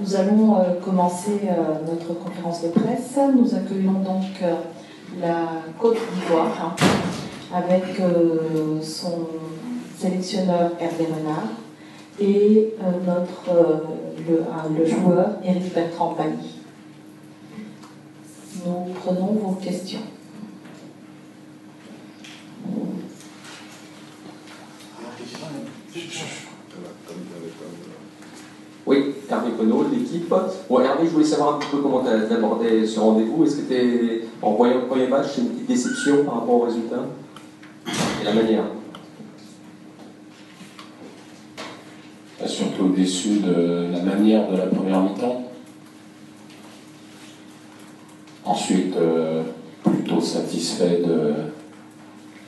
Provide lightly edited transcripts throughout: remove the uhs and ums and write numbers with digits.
Nous allons commencer notre conférence de presse. Nous accueillons donc la Côte d'Ivoire avec son sélectionneur Hervé Renard et le joueur Éric Bertrand Pally. Nous prenons vos questions. Oui, Hervé Conneau, l'équipe. Bon, Hervé, je voulais savoir un petit peu comment tu as abordé ce rendez-vous. Est-ce que tu en voyant le premier match, c'est une petite déception par rapport au résultat et la manière? Surtout déçu de la manière de la première mi-temps. Ensuite, plutôt satisfait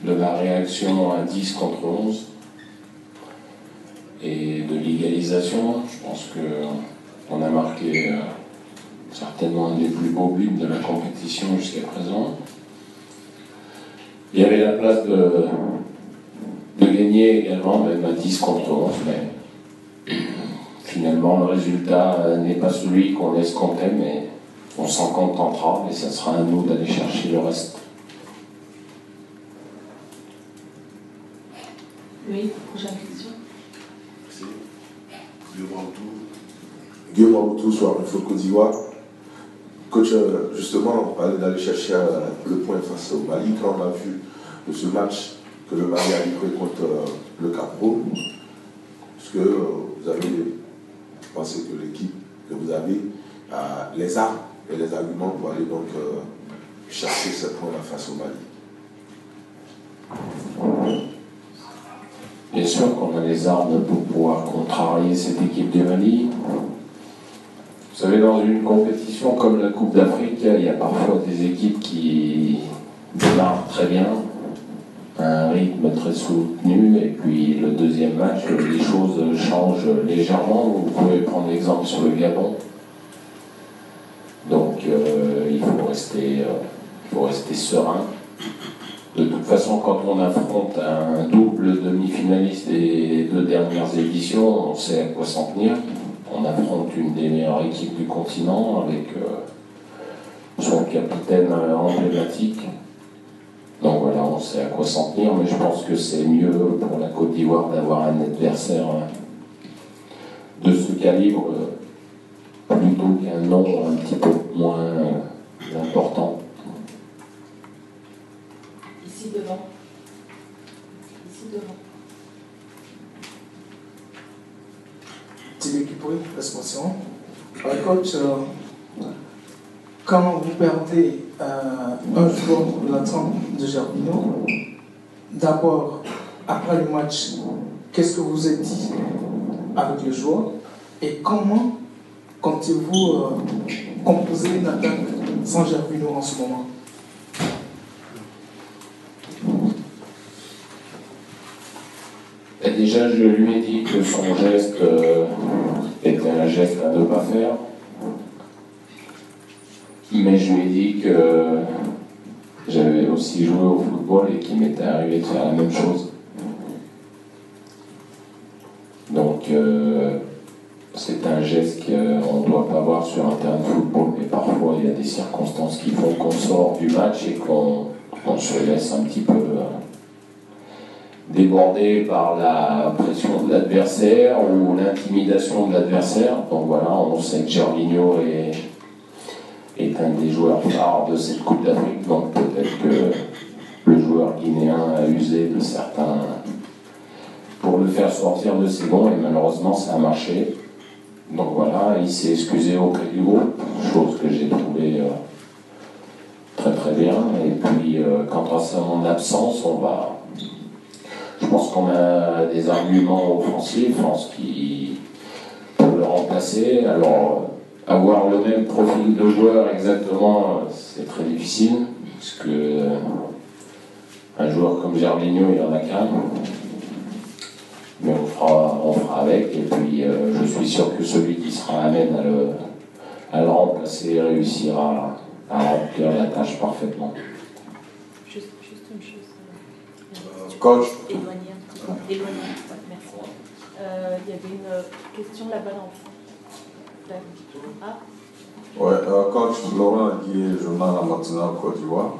de la réaction à 10 contre 11 et de l'égalisation. Je pense qu'on a marqué certainement un des plus beaux buts de la compétition jusqu'à présent. Il y avait la place de gagner également, même à 10 contre 11, mais finalement le résultat n'est pas celui qu'on escomptait, mais on s'en contentera et ça sera à nous d'aller chercher le reste. Oui, prochaine question. Merci. Guillaume Aoutou, Soir Info Côte d'Ivoire. Coach, justement, on parlait d'aller chercher le point face au Mali. Quand on a vu de ce match que le Mali a livré contre le Cap-Pro, est-ce que vous avez pensé que l'équipe que vous avez a les armes et les arguments pour aller donc chercher ce point-là face au Mali? Bien sûr qu'on a les armes pour pouvoir contrarier cette équipe du Mali. Vous savez, dans une compétition comme la Coupe d'Afrique, il y a parfois des équipes qui démarrent très bien, à un rythme très soutenu, et puis le deuxième match, les choses changent légèrement. Vous pouvez prendre l'exemple sur le Gabon. Donc il faut rester serein. De toute façon, quand on affronte un double demi-finaliste des deux dernières éditions, on sait à quoi s'en tenir. On affronte une des meilleures équipes du continent avec son capitaine emblématique. Donc voilà, on sait à quoi s'en tenir, mais je pense que c'est mieux pour la Côte d'Ivoire d'avoir un adversaire de ce calibre plutôt qu'un nombre un petit peu moins important. Ici devant. Ici devant. L'équipe, oui, l'expansion. Coach, quand vous perdez un joueur latent de Gervinho, d'abord, après le match, qu'est-ce que vous êtes dit avec le joueur et comment comptez-vous composer une attaque sans Gervinho en ce moment? Et déjà, je lui ai dit que son geste était un geste à ne pas faire. Mais je lui ai dit que j'avais aussi joué au football et qu'il m'était arrivé de faire la même chose. Donc, c'est un geste qu'on ne doit pas voir sur un terrain de football, mais parfois il y a des circonstances qui font qu'on sort du match et qu'on se laisse un petit peu débordé par la pression de l'adversaire ou l'intimidation de l'adversaire. Donc voilà, on sait que Gervinho est un des joueurs phares de cette Coupe d'Afrique, donc peut-être que le joueur guinéen a usé de certains pour le faire sortir de ses gonds, et malheureusement ça a marché. Donc voilà, il s'est excusé auprès du groupe, chose que j'ai trouvé très très bien. Et puis quant à son absence, je pense qu'on a des arguments offensifs en ce qui pour le remplacer. Alors, avoir le même profil de joueur exactement, c'est très difficile, parce que un joueur comme Gervinho, il en a qu'un. Mais on fera avec, et puis je suis sûr que celui qui sera amène à le remplacer réussira à remplir la tâche parfaitement. Juste une chose. Coach. Éloigné, merci. Il y avait une question là-bas dans le fond. Ah, Ouais, coach Laurent Aguier, journal La Matinale Côte d'Ivoire.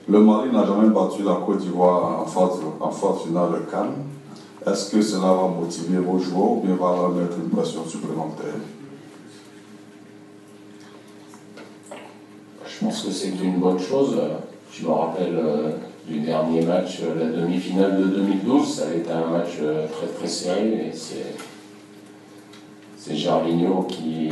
Le Mali n'a jamais battu la Côte d'Ivoire en phase finale de CAN. Est-ce que cela va motiver vos joueurs ou bien va leur mettre une pression supplémentaire? Je pense que c'est une bonne chose. Je me rappelle du dernier match, la demi-finale de 2012, ça a été un match très très serré et c'est Gervinho qui,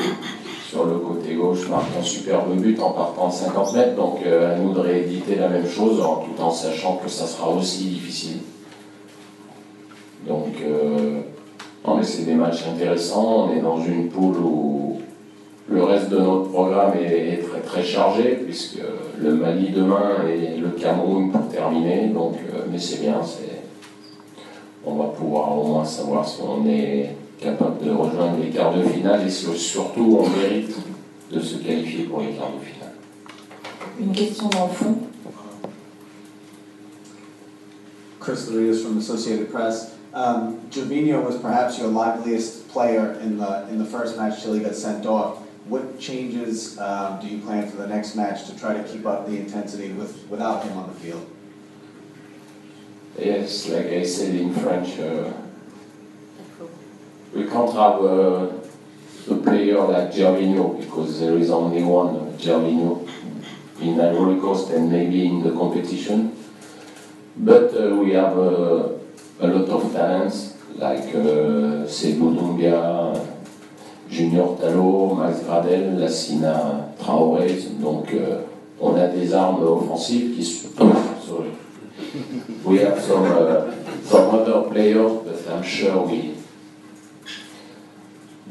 sur le côté gauche, marque un superbe but en partant de 50 mètres, donc à nous de rééditer la même chose tout en sachant que ça sera aussi difficile. Donc, non mais c'est des matchs intéressants, on est dans une poule où le reste de notre programme est très très chargé, puisque le Mali demain et le Cameroun pour terminer, donc, mais c'est bien, on va pouvoir au moins savoir si on est capable de rejoindre les quarts de finale et si surtout on mérite de se qualifier pour les quarts de finale. une question dans le fond. Chris Larios from Associated Press. Gervinho was perhaps your liveliest player in the first match till he got sent off. What changes do you plan for the next match to try to keep up the intensity without him on the field? Yes, like I said in French, we can't have a player like Gervinho because there is only one Gervinho in Ivory Coast and maybe in the competition. But we have a lot of talents like Seydou Doumbia, Junior Tallo, Max Gradel, Lassina Traoré. Donc on a des armes offensives qui sont... sorry. We have some other players, but I'm sure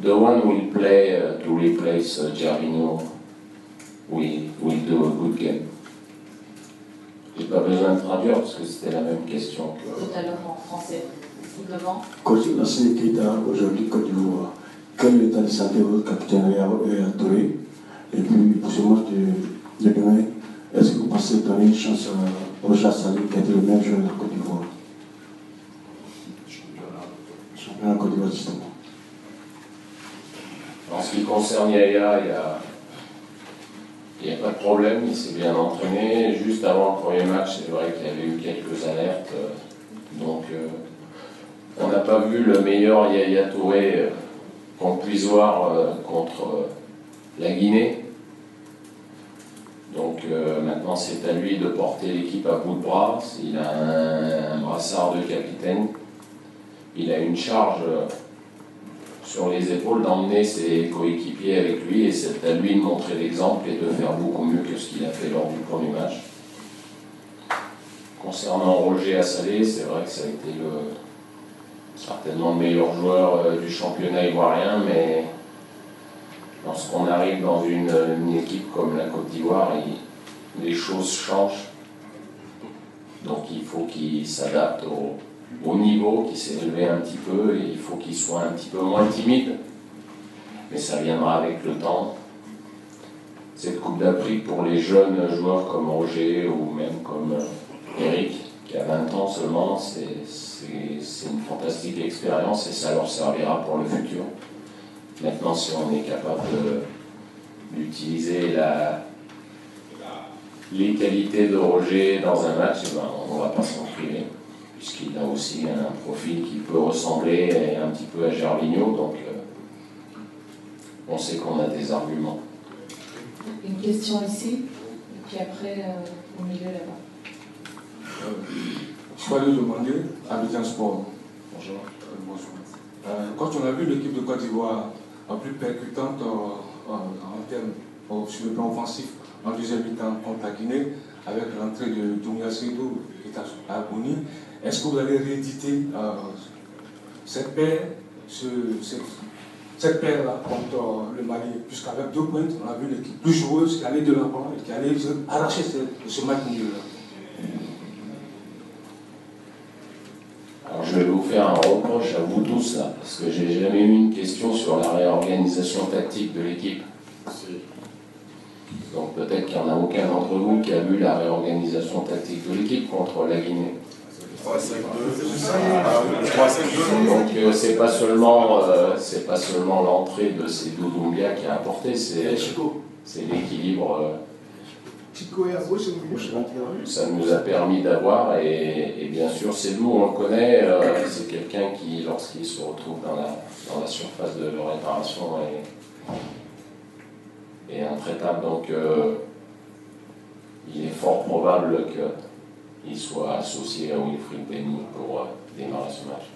the one will play to replace Gervinho will do a good game. J'ai pas besoin de traduire parce que c'était la même question. Tout à l'heure en français. Devant. Coach Nassé Keita, aujourd'hui Côte d'Ivoire, quel est l'état de santé de votre capitaine Yaya Touré? Et puis pour ce match de demain, est-ce que vous pensez donner une chance à Rocha Salé qui a été le meilleur joueur de la Côte d'Ivoire? Championnat de Côte d'Ivoire justement. En ce qui concerne Yaya, il n'y a pas de problème, il s'est bien entraîné. Juste avant le premier match, c'est vrai qu'il y avait eu quelques alertes. Donc, on n'a pas vu le meilleur Yaya Touré qu'on puisse voir contre la Guinée. Donc, maintenant, c'est à lui de porter l'équipe à bout de bras. Il a un brassard de capitaine. Il a une charge sur les épaules d'emmener ses coéquipiers avec lui et c'est à lui de montrer l'exemple et de faire beaucoup mieux que ce qu'il a fait lors du premier match. Concernant Roger Assalé, c'est vrai que ça a été certainement le meilleur joueur du championnat ivoirien, mais lorsqu'on arrive dans une équipe comme la Côte d'Ivoire, les choses changent. Donc il faut qu'il s'adapte au niveau, qui s'est élevé un petit peu, et il faut qu'il soit un petit peu moins timide. Mais ça viendra avec le temps. Cette Coupe d'Afrique pour les jeunes joueurs comme Roger ou même comme Eric, qui a 20 ans seulement, c'est une fantastique expérience et ça leur servira pour le futur. Maintenant, si on est capable d'utiliser les qualités de Roger dans un match, ben, on ne va pas s'en priver, puisqu'il a aussi un profil qui peut ressembler un petit peu à Gervinho, donc on sait qu'on a des arguments. Une question ici, et puis après au milieu là-bas. Soyez demandé, Abidjan Sport. Bonjour. Bonjour. Quand on a vu l'équipe de Côte d'Ivoire plus percutante en termes sur le plan offensif en deuxième mi-temps contre la Guinée, avec l'entrée de Doumbia Seydou et Aboni, est-ce que vous allez rééditer cette paire, cette paire-là contre le Mali, puisqu'avec 2 points, on a vu l'équipe plus joueuse qui allait de l'avant et qui allait arracher ce match milieu-là? Alors je vais vous faire un reproche à vous tous là, parce que j'ai jamais eu une question sur la réorganisation tactique de l'équipe. Donc peut-être qu'il n'y en a aucun d'entre vous qui a vu la réorganisation tactique de l'équipe contre la Guinée. 3-5-2. Donc que c'est pas seulement l'entrée de ces Doumbia qui a apporté, c'est l'équilibre. Ça nous a permis d'avoir, et bien sûr, c'est nous, on le connaît, c'est quelqu'un qui, lorsqu'il se retrouve dans la surface de réparation, est intraitable. Donc, il est fort probable qu'il soit associé à Wilfried Benny pour démarrer ce match.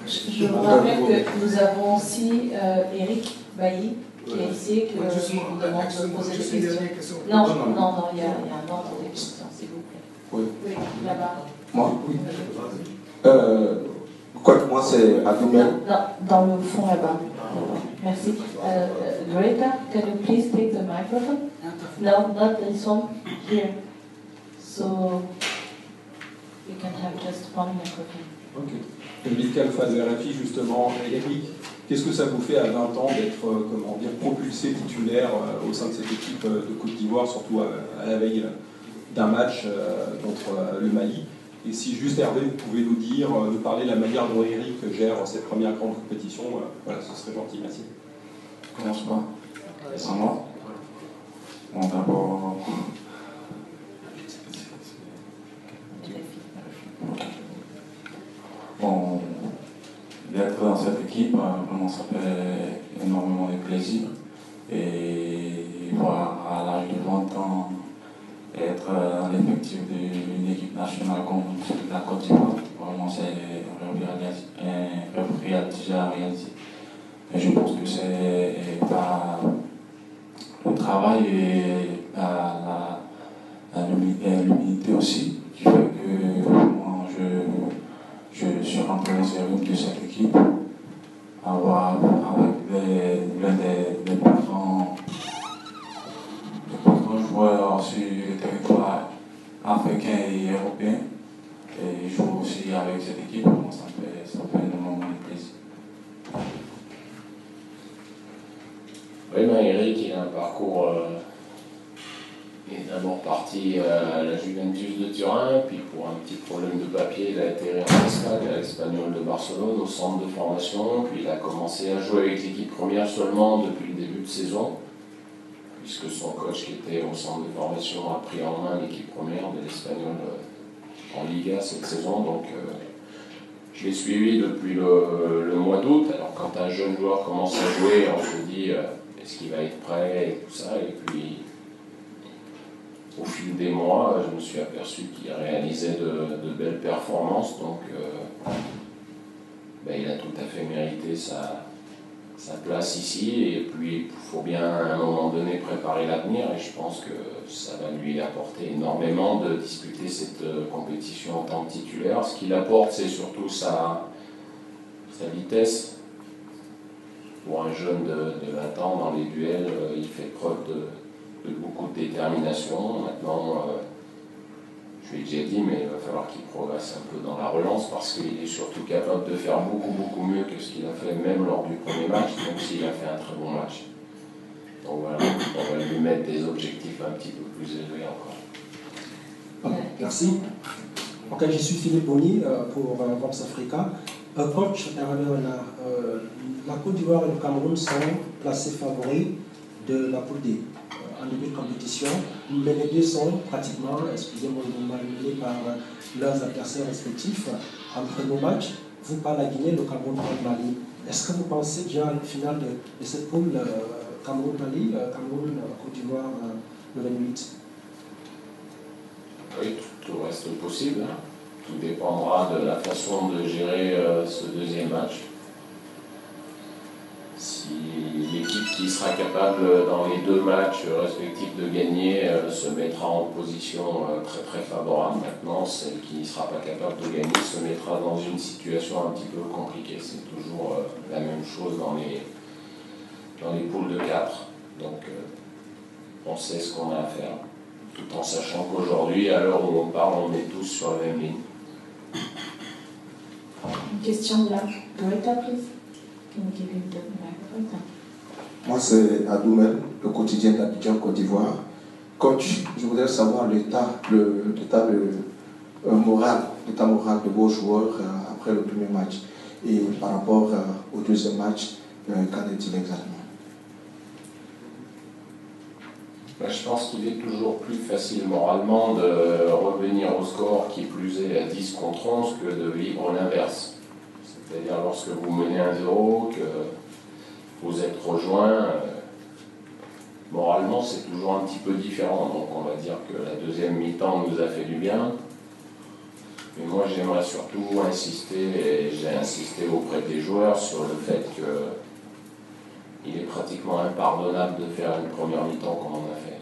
Je vous rappelle que nous avons aussi Eric Bailly qui est ici, que je vous demande de poser des questions. Non, il y a un ordre de questions, s'il vous plaît. Oui. Oui, là-bas. Moi oui. Moi, c'est Adoumel. Non, dans le fond là-bas. Merci. Greta, can you please take the microphone? No, not this one. Here. So you can have just one microphone. Ok. Michael Fazerafi, justement, Eric, qu'est-ce que ça vous fait à 20 ans d'être, propulsé titulaire au sein de cette équipe de Côte d'Ivoire, surtout à la veille d'un match contre le Mali? Et si juste Hervé, vous pouvez nous parler de la manière dont Eric gère cette première grande compétition, voilà, ce serait gentil, merci. Commence pas. C'est moi. Bon, d'abord. Bon, d'être dans cette équipe, vraiment, ça fait énormément de plaisir. Et voir à l'âge de 20 ans être dans l'effectif d'une équipe nationale comme la Côte d'Ivoire, vraiment, c'est un rêve déjà réalisé. Et je pense que c'est par le travail et l'humilité aussi qui fait que moi, je suis rentré dans ces rythmes de cette équipe, avec l'un des plus grands joueurs sur le territoire africain et européen. Et je joue aussi avec cette équipe, donc ça fait énormément de plaisir. Oui, Eric, il a un parcours. Il est d'abord parti à la Juventus de Turin, puis pour un petit problème de papier, il a atterri en Espagne, à l'Espagnol de Barcelone, au centre de formation, puis il a commencé à jouer avec l'équipe première seulement depuis le début de saison, puisque son coach qui était au centre de formation a pris en main l'équipe première de l'Espagnol en Liga cette saison. Donc je l'ai suivi depuis le mois d'août. Alors quand un jeune joueur commence à jouer, on se dit est-ce qu'il va être prêt et tout ça, et puis au fil des mois, je me suis aperçu qu'il réalisait de belles performances, donc il a tout à fait mérité sa place ici, et puis il faut bien à un moment donné préparer l'avenir, et je pense que ça va lui apporter énormément de disputer cette compétition en tant que titulaire. Ce qu'il apporte, c'est surtout sa vitesse. Pour un jeune de 20 ans, dans les duels, il fait preuve de beaucoup de détermination. Maintenant, je lui ai déjà dit, mais il va falloir qu'il progresse un peu dans la relance, parce qu'il est surtout capable de faire beaucoup mieux que ce qu'il a fait même lors du premier match, même s'il a fait un très bon match. Donc voilà, on va lui mettre des objectifs un petit peu plus élevés encore. Merci. Ok, je suis Philippe Boni pour Vox Africa. Coach Hervé Renard, la Côte d'Ivoire et le Cameroun sont placés favoris de la poule D en début de compétition, mais les deux sont pratiquement, excusez-moi de vous manipuler par leurs adversaires respectifs. Entre nos matchs, vous parlez la Guinée, le Cameroun contre le Mali. Est-ce que vous pensez déjà à la finale de cette poule Cameroun-Mali, Cameroun-Côte d'Ivoire le 28? Oui, tout reste possible. Hein. Tout dépendra de la façon de gérer ce deuxième match. Si l'équipe qui sera capable dans les deux matchs respectifs de gagner se mettra en position très favorable. Maintenant, celle qui ne sera pas capable de gagner se mettra dans une situation un petit peu compliquée. C'est toujours la même chose dans les poules de 4. Donc on sait ce qu'on a à faire, tout en sachant qu'aujourd'hui, à l'heure où on parle, on est tous sur la même ligne. Une question là. Greta, please. Can you give him the microphone? Moi, c'est Adoumel, le quotidien d'Abidjan, Côte d'Ivoire. Coach, je voudrais savoir l'état moral de vos joueurs après le premier match. Et par rapport au deuxième match, qu'en est-il exactement? Je pense qu'il est toujours plus facile moralement de revenir au score, qui plus est à 10 contre 11, que de vivre l'inverse. C'est-à-dire lorsque vous menez 1-0, que vous êtes rejoint, moralement c'est toujours un petit peu différent. Donc on va dire que la deuxième mi-temps nous a fait du bien. Mais moi j'aimerais surtout insister, et j'ai insisté auprès des joueurs, sur le fait qu'il est pratiquement impardonnable de faire une première mi-temps comme on a fait.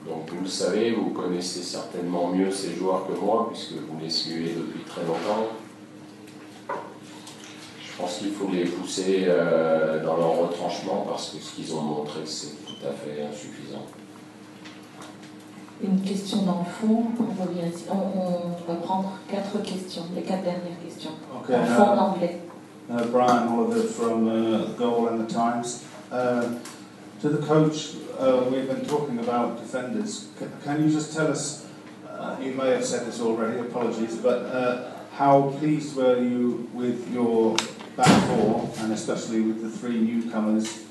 Donc vous le savez, vous connaissez certainement mieux ces joueurs que moi, puisque vous les suivez depuis très longtemps. Je pense qu'il faut les pousser dans leur retranchement, parce que ce qu'ils ont montré, c'est tout à fait insuffisant. Une question dans le fond, on revient ici. On va prendre 4 questions, les 4 dernières questions. Okay, en fond en anglais. Brian Oliver from Goal and the Times. To the coach, we've been talking about defenders. Can you just tell us, you may have said this already, apologies, but how pleased were you with your back four, and especially with the 3 newcomers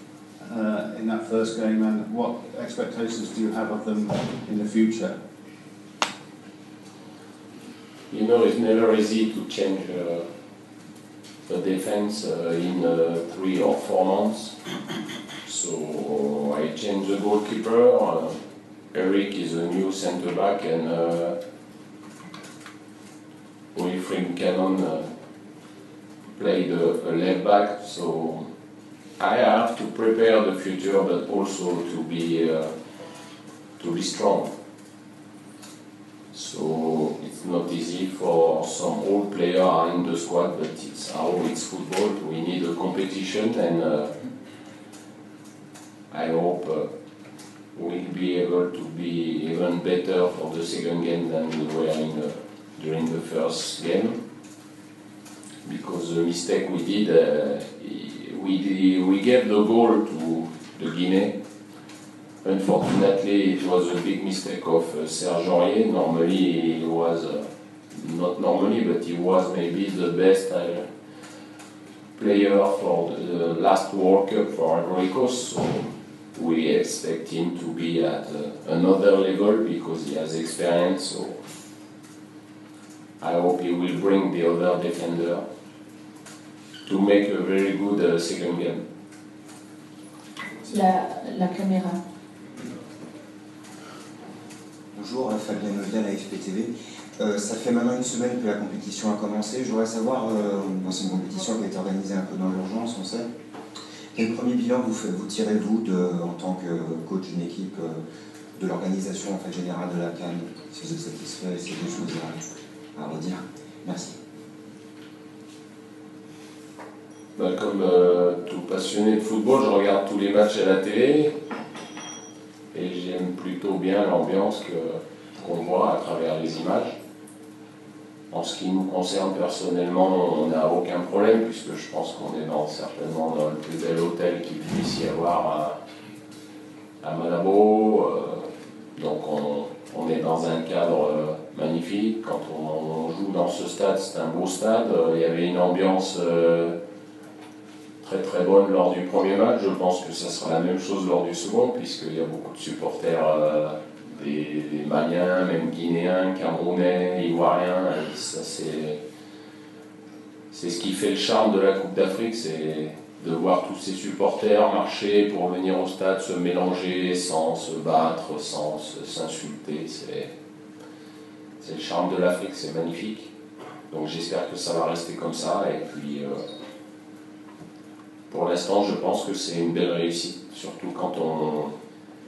in that first game, and what expectations do you have of them in the future? You know, it's never easy to change the defense in 3 or 4 months. So I changed the goalkeeper. Eric is a new centre back, and Wilfried Cannon played a left back. So I have to prepare the future, but also to be strong. So it's not easy for some old players in the squad, but it's football. We need a competition, and I hope we'll be able to be even better for the second game than we were during the first game. Because the mistake we did, we gave the goal to the Guinea. Unfortunately, it was a big mistake of Serge Aurier. Normally, he was, not normally, but he was maybe the best player for the last World Cup for Ivory Coast. So we expect him to be at another level because he has experience. So I hope he will bring the other defender to make a very good second game. La caméra. Bonjour, Fabien Novial à FPTV. Ça fait maintenant une semaine que la compétition a commencé. Je voudrais savoir, c'est une compétition qui a été organisée un peu dans l'urgence, on sait. Quel premier bilan vous tirez-vous en tant que coach d'une équipe de l'organisation en fait, générale de la CAN? Si vous êtes satisfait, c'est des choses à redire. Merci. Comme tout passionné de football, je regarde tous les matchs à la télé et j'aime plutôt bien l'ambiance qu'on voit à travers les images. En ce qui nous concerne personnellement, on n'a aucun problème puisque je pense qu'on est certainement dans le plus bel hôtel qu'il puisse y avoir à Malabo. Donc on est dans un cadre magnifique. Quand on joue dans ce stade, c'est un beau stade. Il y avait une ambiance très très bonne lors du premier match. Je pense que ça sera la même chose lors du second, puisqu'il y a beaucoup de supporters, des Maliens, même Guinéens, Camerounais, Ivoiriens. Ça, c'est ce qui fait le charme de la Coupe d'Afrique, c'est de voir tous ces supporters marcher pour venir au stade, se mélanger sans se battre, sans s'insulter. C'est le charme de l'Afrique, c'est magnifique. Donc j'espère que ça va rester comme ça. Et puis pour l'instant, je pense que c'est une belle réussite, surtout quand on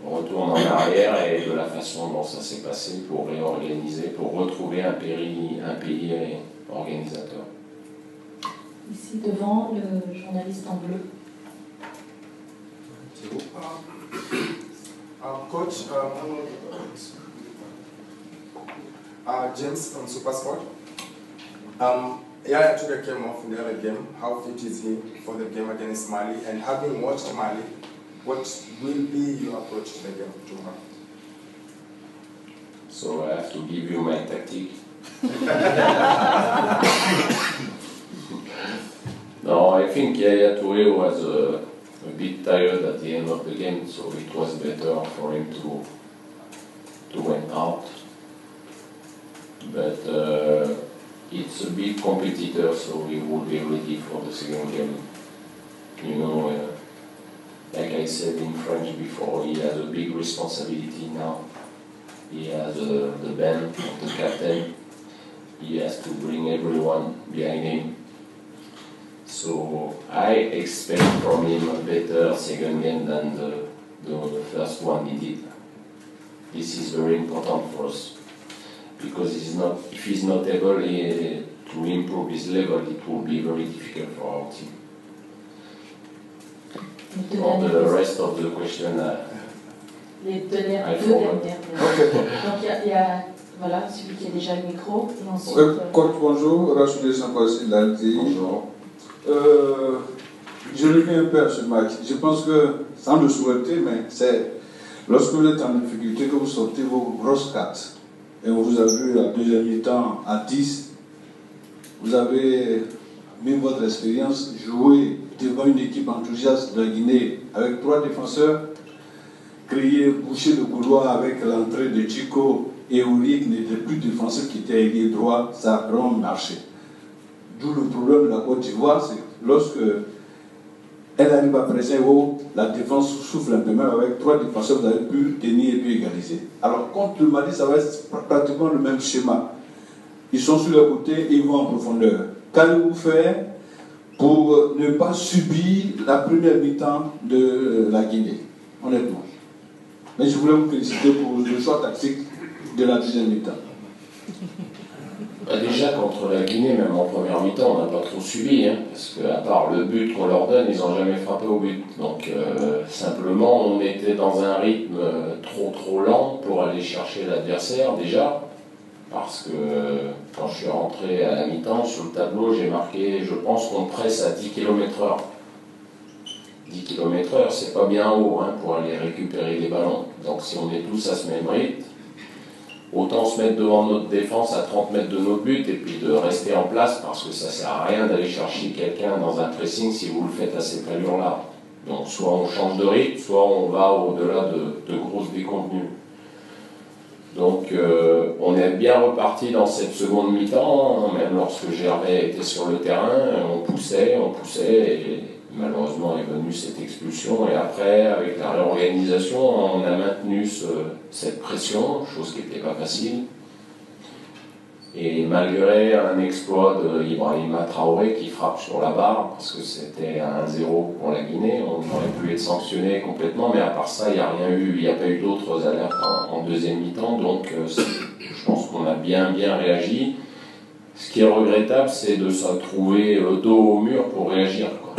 retourne en arrière et de la façon dont ça s'est passé pour réorganiser, pour retrouver un pays organisateur. Ici devant, le journaliste en bleu. Coach, James from Supersport. Yaya Toure came off in the other game. How fit is he for the game against Mali? And having watched Mali, what will be your approach to the game tomorrow? So I have to give you my tactic. think Yaya Touré was a bit tired at the end of the game, so it was better for him to went out. But it's a big competitor, so he will be ready for the second game. You know, like I said in French before, he has a big responsibility now. He has the band of the captain. He has to bring everyone behind him. So I expect from him a better second game than the first one he did. This is very important for us, because if he's not able to improve his level, it will be very difficult for our team. For the rest of the question, les deux dernières. Donc il y a voilà, celui qui a déjà le micro, et ensuite... Coach, bonjour, Rachel Sampassi de l'Alti. Bonjour. Je reviens un peu à ce match. Je pense que, sans le souhaiter, mais c'est lorsque vous êtes en difficulté que vous sortez vos grosses cartes. Et on vous a vu à deuxième mi-temps à 10. Vous avez mis votre expérience, jouer devant une équipe enthousiaste de la Guinée avec 3 défenseurs, boucher le couloir avec l'entrée de Chico et Oli qui n'était plus défenseur, qui était ailier droit, ça a vraiment marché. D'où le problème de la Côte d'Ivoire, c'est lorsque elle arrive à presser haut, la défense souffle un peu, même avec 3 défenseurs, vous avez pu tenir et puis égaliser. Alors contre le Mali, ça va être pratiquement le même schéma. Ils sont sur le côté et ils vont en profondeur. Qu'allez-vous faire pour ne pas subir la première mi-temps de la Guinée, honnêtement? Mais je voulais vous féliciter pour le choix tactique de la deuxième mi-temps. Déjà contre la Guinée, même en première mi-temps, on n'a pas trop subi, hein, parce qu'à part le but qu'on leur donne, ils n'ont jamais frappé au but. Donc simplement, on était dans un rythme trop lent pour aller chercher l'adversaire déjà, parce que quand je suis rentré à la mi-temps, sur le tableau, j'ai marqué, je pense qu'on presse à 10 km/h. 10 km/h, c'est pas bien haut hein, pour aller récupérer les ballons. Donc si on est tous à ce même rythme, autant se mettre devant notre défense à 30 mètres de notre but et puis de rester en place, parce que ça ne sert à rien d'aller chercher quelqu'un dans un pressing si vous le faites à cette allure-là. Donc soit on change de rythme, soit on va au-delà de grosses déconvenues. Donc on est bien reparti dans cette seconde mi-temps, même lorsque Gervais était sur le terrain, on poussait, et malheureusement est venue cette expulsion, et après, avec la réorganisation, on a maintenu cette pression, chose qui n'était pas facile. Et malgré un exploit d'Ibrahima Traoré qui frappe sur la barre, parce que c'était un 1-0 pour la Guinée, on aurait pu être sanctionné complètement, mais à part ça, il n'y a rien eu, il n'y a pas eu d'autres alertes en deuxième mi-temps, donc je pense qu'on a bien réagi. Ce qui est regrettable, c'est de se trouver dos au mur pour réagir, quoi.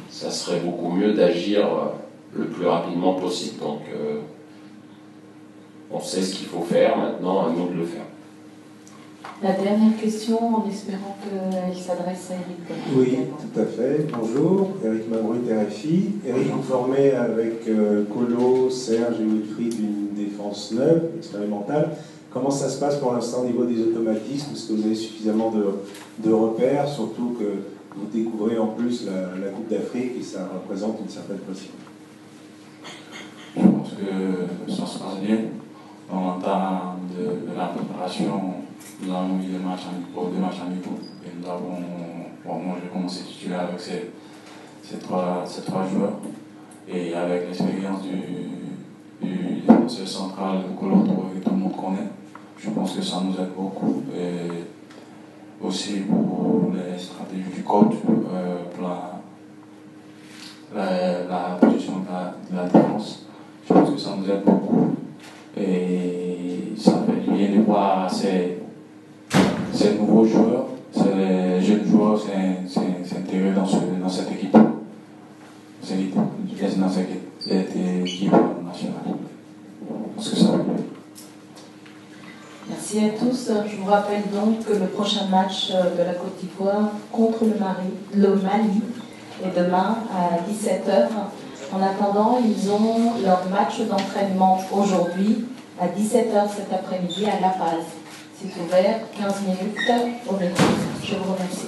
Ça serait beaucoup mieux d'agir le plus rapidement possible. Donc, on sait ce qu'il faut faire, maintenant à nous de le faire. La dernière question, en espérant qu'elle s'adresse à Eric. Oui, tout à fait. Bonjour, Eric Mabrut, RFI. Eric, vous formez avec Colo, Serge et Wilfried une défense neuve, expérimentale. Comment ça se passe pour l'instant au niveau des automatismes? Est-ce que vous avez suffisamment de repères, surtout que vous découvrez en plus la Coupe d'Afrique et ça représente une certaine pression? Je pense que ça se passe bien. En temps de la préparation, nous avons eu deux matchs amicaux et nous avons, moi j'ai commencé titulaire avec ces trois joueurs, et avec l'expérience du défenseur central, Colo Touré, que tout le monde connaît, je pense que ça nous aide beaucoup. Et aussi pour les stratégies du coach, pour la position de la défense, je pense que ça nous aide beaucoup. Et ça fait du bien de voir ces nouveaux joueurs, ces jeunes joueurs s'intégrer dans cette équipe. Dans cette équipe nationale. Parce que ça va bien. Merci à tous. Je vous rappelle donc que le prochain match de la Côte d'Ivoire contre le Mali est demain à 17h. En attendant, ils ont leur match d'entraînement aujourd'hui à 17h cet après-midi à La Paz. C'est ouvert 15 minutes au micro. Je vous remercie.